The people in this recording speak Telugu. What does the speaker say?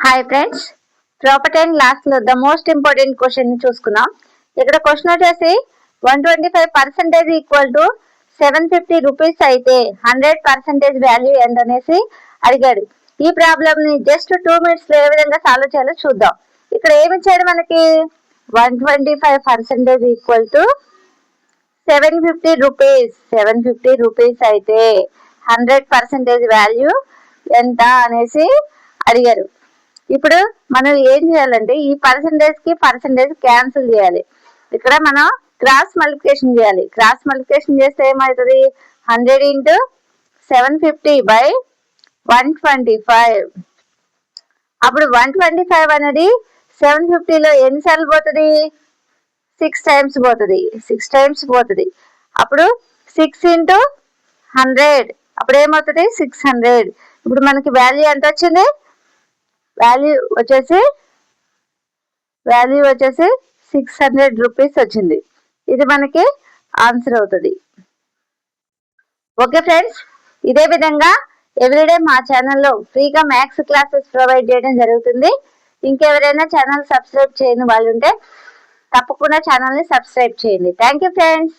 Hi friends, property and loss లో ద మోస్ట్ ఇంపార్టెంట్ క్వశ్చన్ ని చూసుకున్నాం. ఇక్కడ క్వశ్చన్ వచ్చేసి 125% ఈక్వల్ టు 750 రూపీస్ అయితే 100% వాల్యూ ఎంత అనేసి అడిగాడు. ఈ ప్రాబ్లమ్ ని జస్ట్ 2 minutes లో ఏ విధంగా సాల్వ్ చేయాలో చూద్దాం. ఇక్కడ ఏమి ఇచ్చాడు మనకి 125% ఈక్వల్ టు 750 రూపీస్. 750 రూపీస్ అయితే 100% వాల్యూ ఎంత అనేసి అడిగారు. ఇప్పుడు మనం ఏం చేయాలంటే ఈ పర్సంటేజ్ క్యాన్సిల్ చేయాలి. ఇక్కడ మనం క్రాస్ మల్టిప్లికేషన్ చేయాలి. క్రాస్ మల్టిప్లికేషన్ చేస్తే ఏమవుతుంది, 100 ఇంటూ 750 బై 125. అప్పుడు 125 అనేది 750లో ఎన్నిసార్లు పోతుంది, 6 times పోతుంది. 6 times పోతుంది. అప్పుడు 6 ఇంటూ 100, అప్పుడు ఏమవుతుంది 600. ఇప్పుడు మనకి వాల్యూ ఎంత వచ్చింది, వాల్యూ వచ్చేసి 600 రూపీస్ వచ్చింది. ఇది మనకి ఆన్సర్ అవుతుంది. ఓకే ఫ్రెండ్స్, ఇదే విధంగా ఎవ్రీడే మా ఛానల్లో ఫ్రీగా మ్యాథ్స్ క్లాసెస్ ప్రొవైడ్ చేయడం జరుగుతుంది. ఇంకెవరైనా ఛానల్ సబ్స్క్రైబ్ చేయని వాళ్ళు ఉంటే తప్పకుండా ఛానల్ని సబ్స్క్రైబ్ చేయండి. Thank you friends.